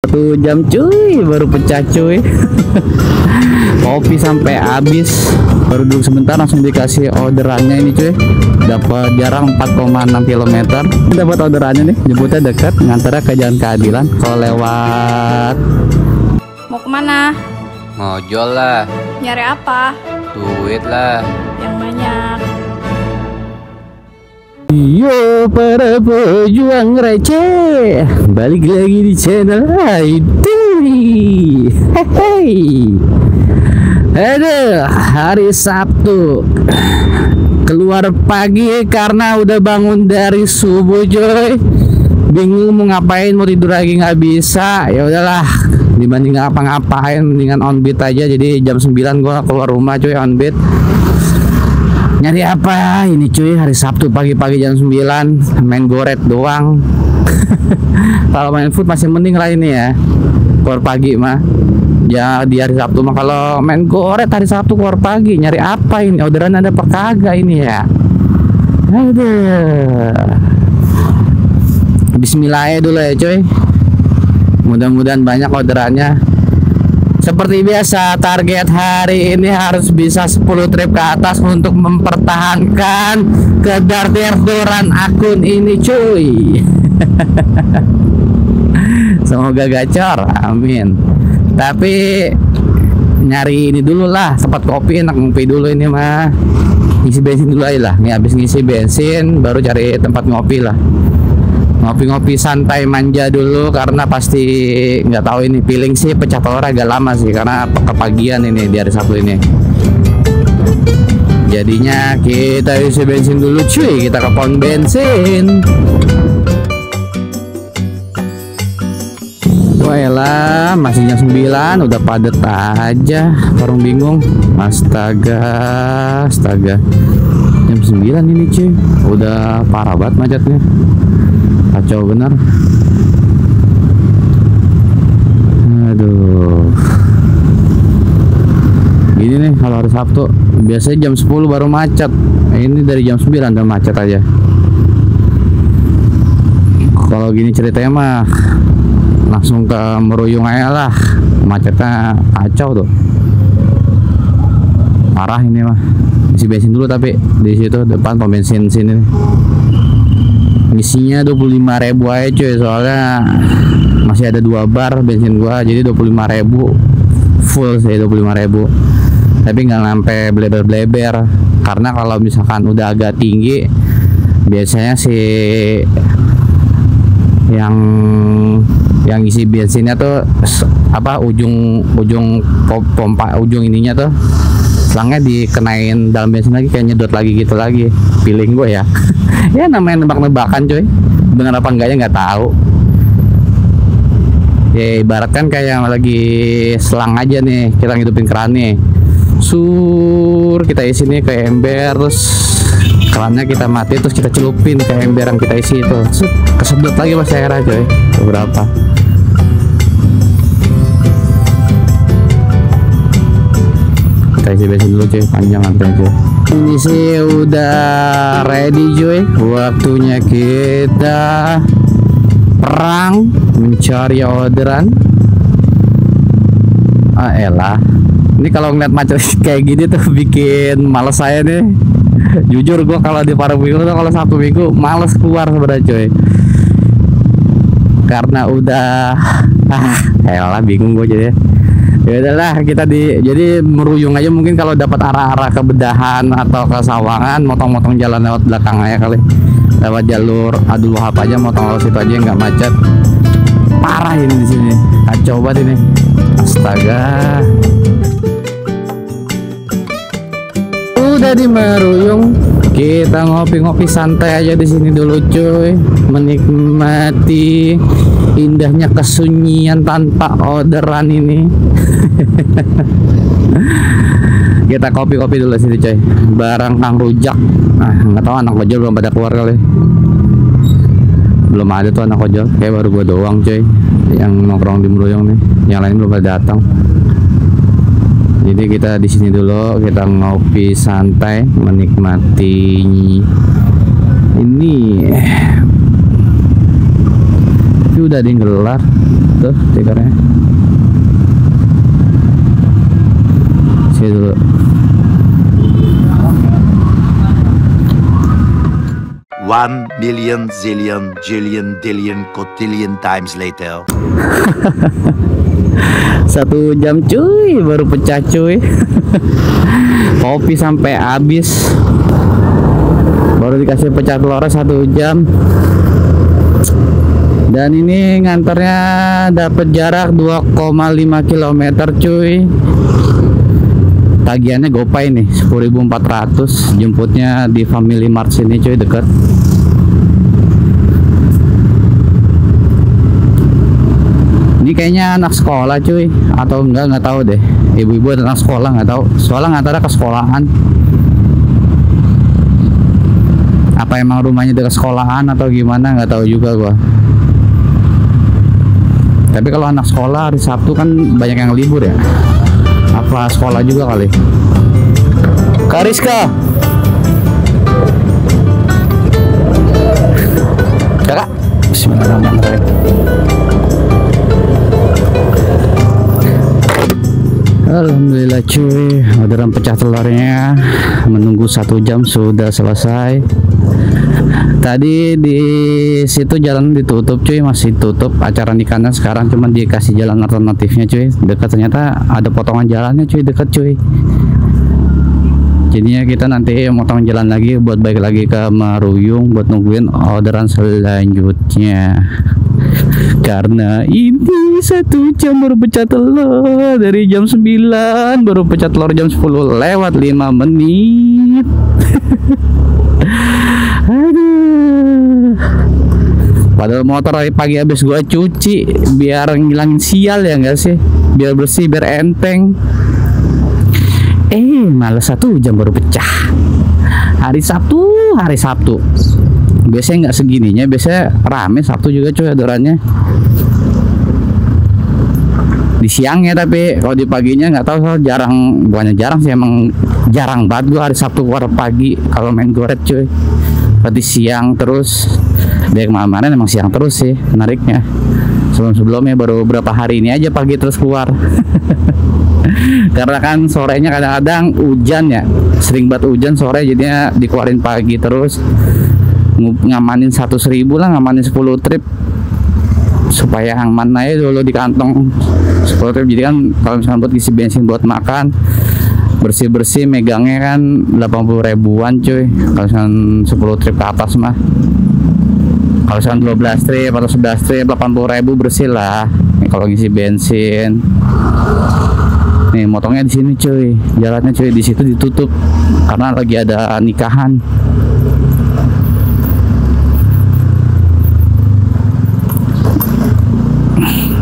1 jam cuy, baru pecah cuy. Kopi sampai habis, baru duduk sebentar langsung dikasih orderannya ini cuy. Dapat jarak 4,6 km. Dapat orderannya nih, jemputnya dekat, ngantarnya ke Jalan Keadilan. Kalau lewat Mau kemana? Ngojol lah, Nyari apa? duit lah. Yang banyak. Yo para pejuang receh, balik lagi di channel IT. Hehehe. Aduh, hari Sabtu keluar pagi karena udah bangun dari subuh coy. Bingung mau ngapain, mau tidur lagi nggak bisa. Ya udahlah, dibanding ngapa-ngapain mendingan on beat aja. Jadi jam 9 gua keluar rumah cuy, on beat. Nyari apa ini cuy, hari Sabtu pagi-pagi jam 9 main goret doang. Kalau main food masih mending lah ini ya, keluar pagi mah. Ya di hari Sabtu mah, kalau main goret hari Sabtu keluar pagi. Nyari apa ini, orderan ada apa kagak ini ya. Aduh, bismillah dulu ya cuy, mudah-mudahan banyak orderannya. Seperti biasa, target hari ini harus bisa 10 trip ke atas untuk mempertahankan kedarderdoran akun ini cuy. Semoga gacor, amin. Tapi nyari ini dulu lah, tempat kopi enak, ngopi dulu ini mah. Ngisi bensin dulu aja lah, nih habis ngisi bensin baru cari tempat ngopi lah. Ngopi-ngopi santai manja dulu, karena pasti nggak tahu ini feeling sih pecah telur agak lama sih karena kepagian ini di hari Sabtu ini. Jadinya kita isi bensin dulu cuy, kita ke pom bensin. Wah masih jam 9 udah padet aja, warung bingung. Astaga, jam 9 ini cuy, udah parah banget macetnya. Kacau bener. Aduh, gini nih kalau hari Sabtu biasanya jam 10 baru macet. Ini dari jam 9 udah macet aja. Kalau gini ceritanya mah langsung ke Meruyung aja lah, macetnya kacau tuh, parah ini mah. Isi bensin dulu tapi di situ depan pom bensin sini nih. Isinya 25.000 aja cuy, soalnya masih ada 2 bar bensin gua, jadi 25.000 full sih, 25.000. Tapi nggak sampai bleber-bleber, karena kalau misalkan udah agak tinggi biasanya sih yang isi bensinnya tuh apa, ujung pompa, ujung ininya tuh selangnya dikenain dalam bensin lagi, kayak nyedot lagi gitu lagi, feeling gue ya. Ya namanya nebak-nebakan cuy, bener apa enggaknya nggak tahu. Ya ibaratkan kayak lagi selang aja nih, kita ngidupin keran nih, kita isi nih ke ember, terus kerannya kita mati, terus kita celupin ke ember yang kita isi itu, kesedot lagi pas airnya cuy. Berapa kita isi bensin dulu cuy, panjang antrian cuy. Ini sih udah ready cuy, waktunya kita perang mencari orderan. Elah, ini kalau ngeliat macet kayak gini tuh bikin males saya nih. Jujur gue kalau di paruh minggu tuh, kalau Sabtu Minggu males keluar sebenarnya cuy, karena udah elah bingung gue jadi. Ya udahlah, kita jadi meruyung aja, mungkin kalau dapat arah-arah ke Bedahan atau ke Sawangan, motong-motong jalan lewat belakang aja kali, lewat jalur Abdul Wahab aja, motong lewat situ aja nggak macet. Parah ini di sini, kacau banget ini, astaga. Udah di Meruyung, kita ngopi-ngopi santai aja di sini dulu cuy, menikmati indahnya kesunyian tanpa orderan ini. Kita kopi-kopi dulu sini coy, barang Kang Rujak. Nggak tahu anak ojol belum pada keluar kali, belum ada tuh anak ojol, kayak baru gua doang coy yang nongkrong di Meruyung nih, yang lain belum pada datang. Jadi kita di sini dulu, kita ngopi santai, menikmati ini. Udah di gelar. tuh stikernya. Sini dulu. One million zillion jillion dillion cotillion times later. 1 jam cuy baru pecah cuy. Kopi sampai habis baru dikasih pecah telurnya 1 jam. Dan ini nganternya dapat jarak 2,5 km cuy. Tagihannya GoPay nih 10.400. Jemputnya di Family Mart sini cuy, dekat. Ini kayaknya anak sekolah cuy, atau nggak tahu deh. Ibu-ibu atau anak sekolah nggak tahu. Soalnya ngantarnya ke sekolahan. Apa emang rumahnya dekat sekolahan atau gimana nggak tahu juga gua. Tapi kalau anak sekolah hari Sabtu kan banyak yang libur ya. Apa sekolah juga kali? Kariska, kakak. Bismillahirrahmanirrahim. Alhamdulillah cuy, orderan pecah telurnya menunggu 1 jam sudah selesai. Tadi di situ jalan ditutup cuy, masih tutup acara nikahnya. Sekarang cuma dikasih jalan alternatifnya cuy, dekat. Ternyata ada potongan jalannya cuy, dekat cuy. Jadinya kita nanti motong jalan lagi buat balik lagi ke Maruyung buat nungguin orderan selanjutnya. Karena ini 1 jam baru pecah telur, dari jam 9 baru pecah telur jam 10 lewat 5 menit. Aduh. Padahal motor dari pagi habis gua cuci biar ngilangin sial ya enggak sih, biar bersih, biar enteng. Malah 1 jam baru pecah. Hari Sabtu biasanya nggak segininya, biasanya rame Sabtu juga cuy orderannya. Di siangnya, tapi kalau di paginya nggak tahu, soal jarang, bukannya jarang sih, emang jarang banget gua hari Sabtu keluar pagi kalau main goret cuy. Berarti siang terus. Dari kemarin emang siang terus sih menariknya. Sebelumnya baru beberapa hari ini aja pagi terus keluar. Karena kan sorenya kadang-kadang hujan ya, sering banget hujan sore, jadinya dikeluarin pagi terus. Ngamanin 100.000 lah, ngamanin 10 trip supaya aman aja dulu di kantong 10 trip. Jadi kan kalau misalnya buat isi bensin buat makan bersih-bersih megangnya kan 80 ribuan cuy kalau misalnya 10 trip ke atas mah. Kalau misalnya 12 trip atau 11 trip 80 ribu bersih lah kalau ngisi bensin. Nih motongnya di sini cuy, jalannya cuy, di situ ditutup karena lagi ada nikahan.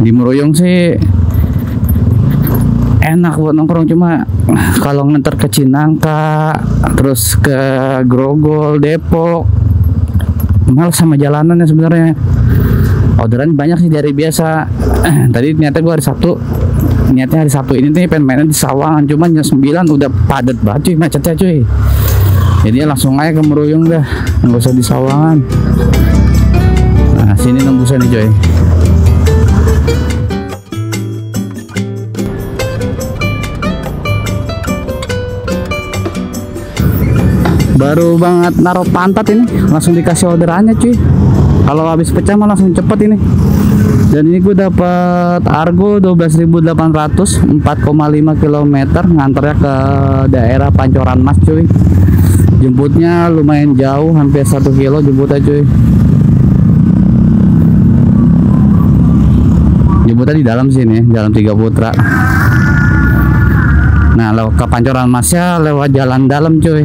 Di Maruyung sih enak buat nongkrong, cuma kalau nganter ke Cinangka terus ke Grogol, Depok, males sama jalanannya sebenarnya. Orderan banyak sih dari biasa. Tadi ternyata gua niatnya hari Sabtu ini nih pengen mainan di Sawangan, cuman jam 9 udah padat banget cuy, macetnya cuy. Jadi langsung aja ke Maruyung dah, nggak usah di Sawangan. Nah sini nembusan nih cuy. Baru banget naruh pantat ini langsung dikasih orderannya cuy. Kalau habis pecah mah langsung cepet ini. Dan ini gue dapat Argo 12.800, 4,5 km, nganternya ke daerah Pancoran Mas cuy. Jemputnya lumayan jauh, hampir 1 kilo jemputnya cuy. Jemputnya di dalam sini, Jalan Tiga Putra. Nah, lewat ke Pancoran Masnya lewat jalan dalam cuy.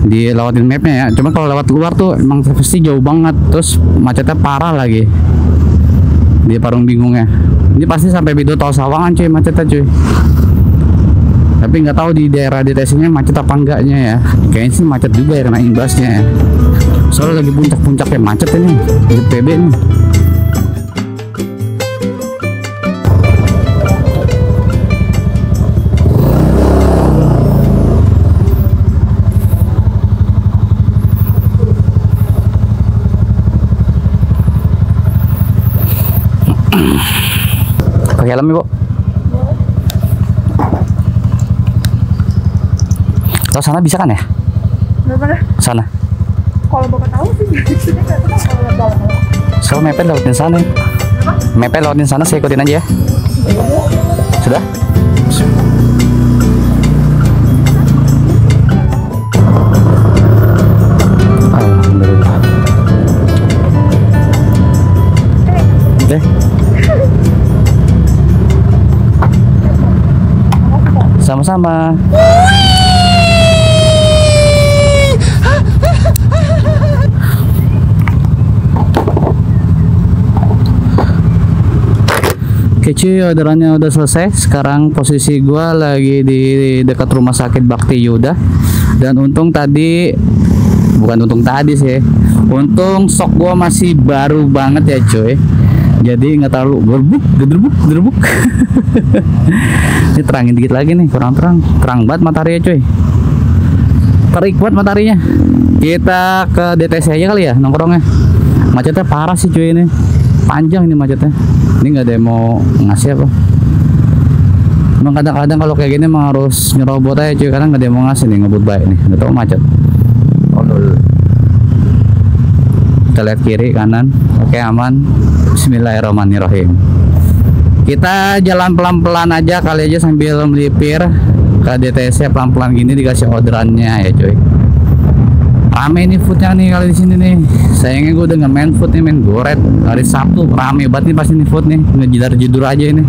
Dilewatin mapnya ya, cuma kalau lewat luar tuh emang pasti jauh banget, terus macetnya parah lagi. Dia parung bingungnya. Ini pasti sampai pintu tol Sawangan cuy macetnya cuy. Tapi nggak tahu di daerah detesinya macet apa enggaknya ya. Kayaknya sih macet juga ya, karena imbasnya ya. Soalnya lagi puncak-puncaknya macet ini di PB nih. Pakai helm ibu. Kalau sana bisa kan ya? Mana? Sana. Kalau bapak tahu sih, biasanya nggak tahu kalau dalam. So mepet lewatin sana. Mepet lewatin sana, saya ikutin aja ya. Sudah? Alhamdulillah. Oke. Sama-sama. Oke cuy, orderannya udah selesai. Sekarang posisi gua lagi di dekat rumah sakit Bakti Yuda. Dan untung tadi, bukan untung tadi sih, untung stok gua masih baru banget ya cuy. Jadi nggak terlalu gerbuk. Ini terangin dikit lagi nih, kurang terang banget matahari ya cuy. Terik banget mataharinya. Kita ke DTC aja kali ya nongkrongnya. Macetnya parah sih cuy ini. Panjang ini macetnya. Ini nggak ada yang mau ngasih apa. Emang kadang-kadang kalau kayak gini emang harus nyerobot aja cuy, karena nggak ada yang mau ngasih nih, ngebut baik nih. Nggak tahu macet. Kita lihat kiri kanan. Oke, aman. Bismillahirrahmanirrahim. Kita jalan pelan-pelan aja kali aja sambil melipir ke DTC pelan-pelan gini, dikasih orderannya ya cuy. Rame nih foodnya nih kali di sini nih. Sayangnya gue udah nggak main food nih, main goret. Hari Sabtu rame banget nih pasti nih food nih. Ngejidar-jidur aja ini.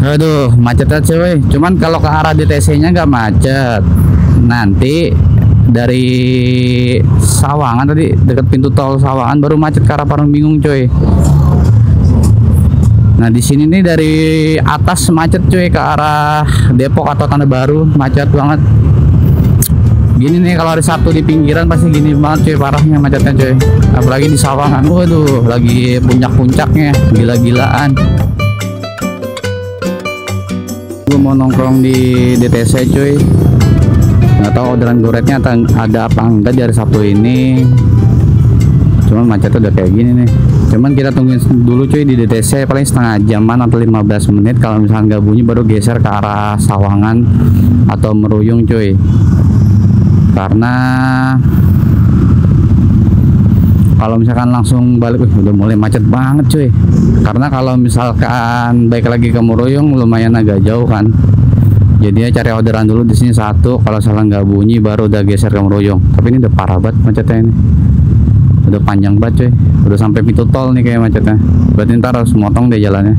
Aduh, macetnya cuy. Cuman kalau ke arah DTC-nya nggak macet. Nanti dari Sawangan tadi deket pintu tol Sawangan baru macet ke arah Parung Bingung cuy. Nah di sini nih dari atas macet cuy ke arah Depok atau Tanda Baru, macet banget. Gini nih kalau hari Sabtu di pinggiran pasti gini banget cuy, parahnya macetnya cuy. Apalagi di Sawangan, waduh lagi puncak-puncaknya, gila-gilaan. Gue mau nongkrong di DTC cuy. Nggak tahu orderan goretnya ada apa enggak di hari Sabtu ini. Cuman macetnya udah kayak gini nih. Cuman kita tungguin dulu cuy di DTC, paling setengah jaman atau 15 menit. Kalau misalnya nggak bunyi baru geser ke arah Sawangan atau Meruyung cuy. Karena kalau misalkan langsung balik udah mulai macet banget cuy. Karena kalau misalkan baik lagi ke Meruyung lumayan agak jauh kan. Jadinya cari orderan dulu di sini satu, kalau salah nggak bunyi baru udah geser ke Meruyung. Tapi ini udah parah banget macetnya ini. Udah panjang banget cuy, udah sampai pintu tol nih kayak macetnya. Berarti ntar harus motong deh jalannya.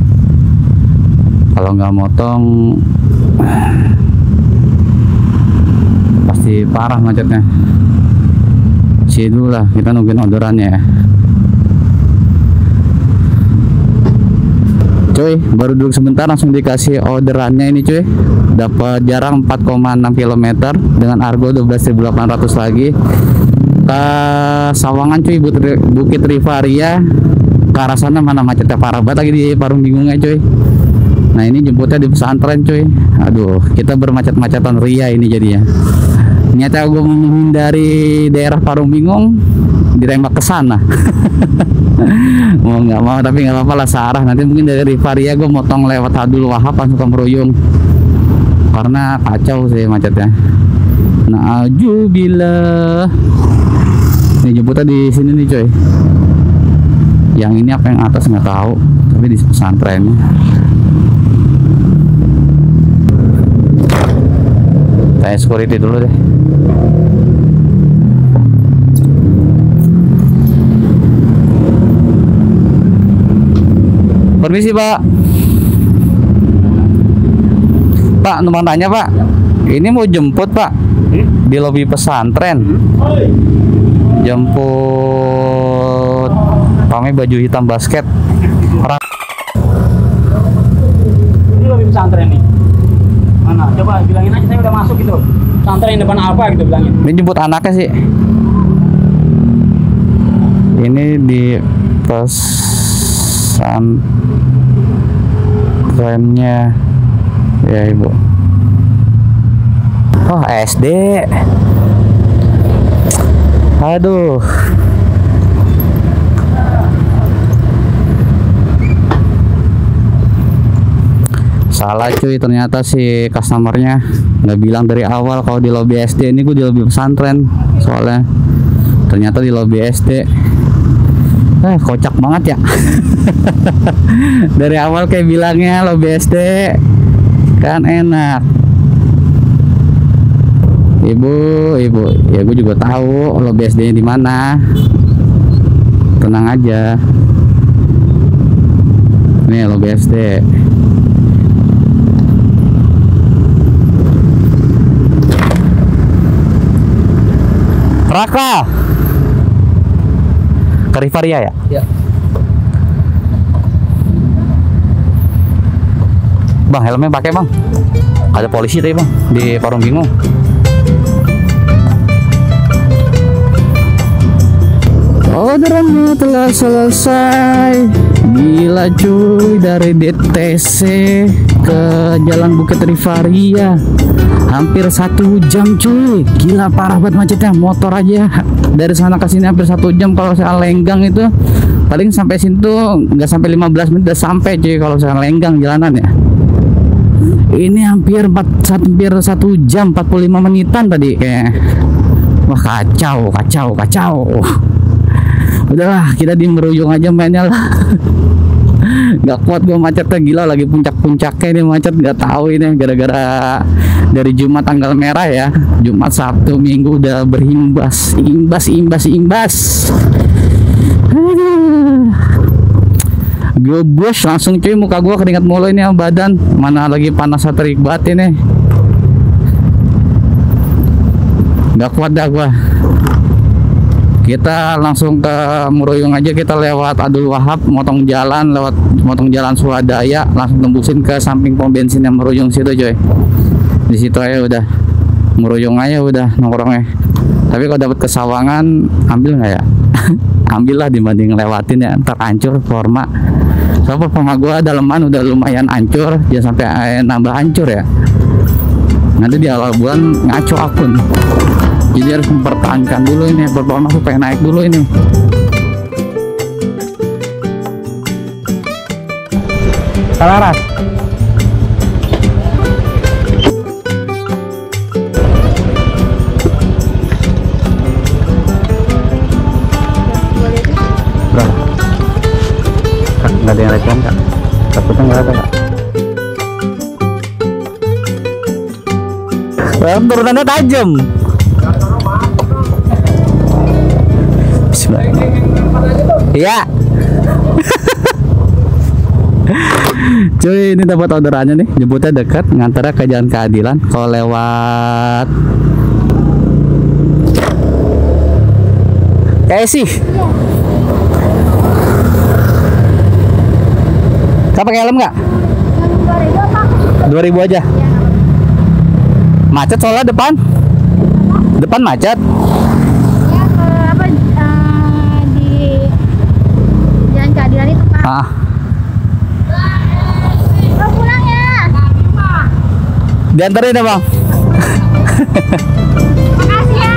Kalau nggak motong pasti parah macetnya. Sini dulu lah, kita nungguin orderannya ya. Cuy, baru duduk sebentar langsung dikasih orderannya ini cuy. Dapat jarak 4,6 km dengan argo 12.800 lagi. Ke Sawangan cuy, Bukit Rivaria. Ke arah sana mana macetnya parah banget lagi di Parung Bingungnya cuy. Nah ini jemputnya di pesantren cuy. Aduh, kita bermacet-macetan ria ini jadinya. Nyata gue menghindari daerah Parung Bingung, dirembak ke sana. Mau nggak mau tapi nggak apa-apa lah, searah. Nanti mungkin dari Rivaria gue motong lewat Hadul Wahab langsung ke Meruyung. Karena kacau sih macetnya. Na'udzubillah. Ini jemputnya di sini nih coy. Yang ini apa yang atas nggak tahu, tapi di pesantrennya. Tanya security dulu deh. Permisi Pak. Pak, numpang tanya Pak. Ini mau jemput Pak di lobi pesantren. Jemput kami baju hitam basket. Ini lobi pesantren nih. Mana? Coba bilangin aja saya udah masuk gitu. Pesantren depan apa gitu bilangin. Ini jemput anaknya sih. Ini di pesantrennya ya Ibu. Oh SD. Aduh. Salah cuy, ternyata si customernya nggak bilang dari awal kalau di lobi SD. Ini gue di lobi pesantren soalnya, ternyata di lobi SD. Kocak banget ya. Dari awal kayak bilangnya lobi SD kan enak. Ibu, ya gue juga tahu lobi SD-nya di mana. Tenang aja. Nih lobi SD. Raka ke Rivaria ya? Ya. Bang, helmnya pakai bang. Ada polisi tadi bang di Parung Bingung. Orderannya telah selesai. Gila cuy, dari DTC ke Jalan Bukit Rivaria hampir 1 jam cuy. Gila parah banget macetnya. Motor aja dari sana ke sini hampir 1 jam. Kalau saya lenggang itu paling sampai situ nggak sampai 15 menit udah sampai cuy, kalau saya lenggang jalanan ya. Ini hampir 1 jam 45 menitan tadi kayak. Wah kacau. Udahlah, kita di meruyung aja mainnya lah. Gak kuat gue macetnya, gila lagi puncak-puncaknya ini macet. Gak tahu ini gara-gara dari Jumat tanggal merah ya, Jumat, Sabtu, Minggu udah berimbas, imbas. Gue bos langsung cuy, muka gue keringat mulu ini, badan mana lagi panas terik banget ini. Gak kuat dah gue. Kita langsung ke Meruyung aja, kita lewat Abdul Wahab, motong jalan Swadaya, langsung tembusin ke samping pom bensin yang Meruyung situ coy. Di situ aja udah Meruyung aja udah nongkrongnya. Tapi kalau dapat kesawangan ambil nggak ya? Ambil lah dibanding lewatin ya, ntar hancur forma. Soalnya forma gua daleman udah lumayan hancur, jangan sampai nambah hancur ya. Nanti di awal bulan ngaco akun. Jadi harus mempertahankan dulu ini performa supaya naik dulu ini. Salaras. Berapa? Nggak ada yang reklam kak? Takutnya nggak ada kak? Turunannya tajam. Iya. Cuy, ini dapat orderannya nih, jemputnya dekat, ngantarnya ke Jalan Keadilan. Kalau lewat kayak sih. Kau pakai helm nggak? 2.000 aja. Macet soalnya depan macet. Keadilan itu Pak. Mau pulang ya? Diantarin ya bang. Makasih ya.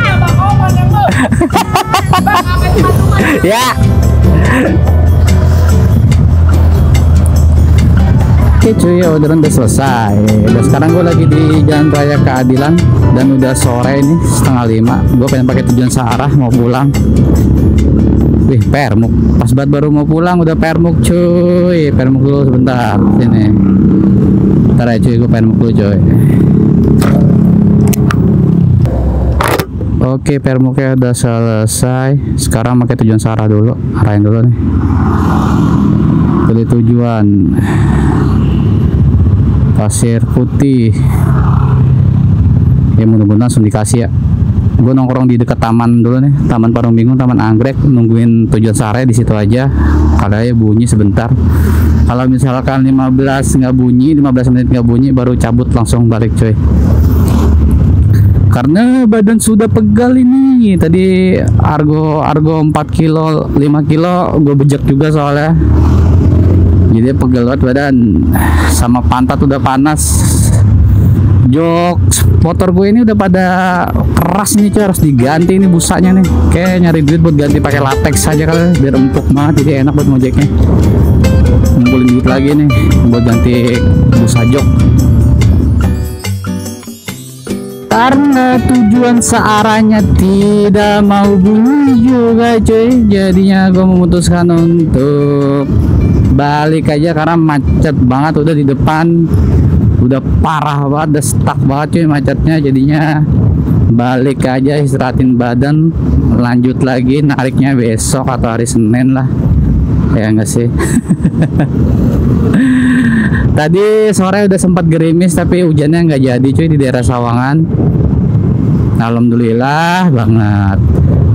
Ya. Oke cuy, ya orderan udah selesai. Dan sekarang gue lagi di Jalan Raya Keadilan dan udah sore ini 4:30. Gue pengen pakai tujuan searah mau pulang. Wih, permuk. Pas banget baru mau pulang udah permuk cuy. Permuk dulu sebentar. Sini. Ntar ya cuy, gue permuk dulu cuy. Oke, permuknya udah selesai. Sekarang pakai tujuan searah dulu. Arahin dulu nih. Pilih tujuan. Pasir Putih. Ya mudah-mudahan langsung dikasih ya. Gue nongkrong di dekat taman dulu nih, Taman Parung Bingung, Taman Anggrek, nungguin tujuan sare di situ aja. Kalau ya bunyi sebentar. Kalau misalkan 15 menit nggak bunyi, baru cabut langsung balik coy. Karena badan sudah pegal ini. Tadi argo 4 kilo, 5 kilo gue bejek juga soalnya. Jadi pegal banget badan, sama pantat udah panas. Jok motor gue ini udah pada keras nih cuy, harus diganti ini busanya nih. Kayak nyari duit buat ganti pakai latex aja kali biar empuk banget, jadi enak buat ngojeknya. ngumpulin duit lagi nih buat ganti busa jok. Karena tujuan searahnya tidak mau bunyi juga cuy, jadinya gue memutuskan untuk balik aja karena macet banget udah di depan, udah parah banget, udah stuck banget cuy macetnya. Jadinya balik aja, istirahatin badan, lanjut lagi nariknya besok atau hari Senin lah, ya enggak sih. Tadi sore udah sempat gerimis tapi hujannya nggak jadi cuy di daerah Sawangan. Alhamdulillah banget.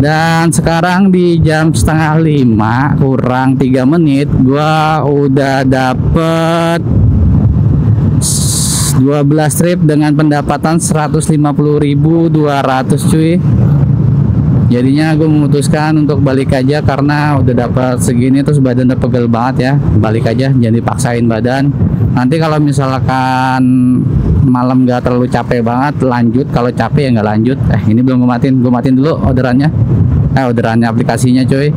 Dan sekarang di jam setengah 5 kurang 3 menit gua udah dapet 12 trip dengan pendapatan 150.200 cuy. Jadinya gue memutuskan untuk balik aja karena udah dapat segini, terus badan udah pegel banget ya. Balik aja, jangan dipaksain badan. Nanti kalau misalkan malam gak terlalu capek banget lanjut, kalau capek ya nggak lanjut. Ini belum gue matiin dulu orderannya, orderannya aplikasinya cuy.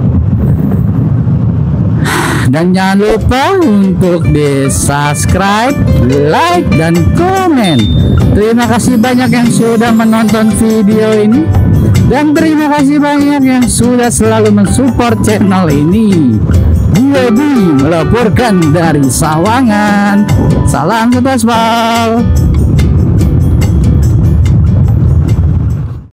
Dan jangan lupa untuk di subscribe, like, dan komen. Terima kasih banyak yang sudah menonton video ini, dan terima kasih banyak yang sudah selalu mensupport channel ini. Gue Budi melaporkan dari Sawangan. Salam Sukses, Bal.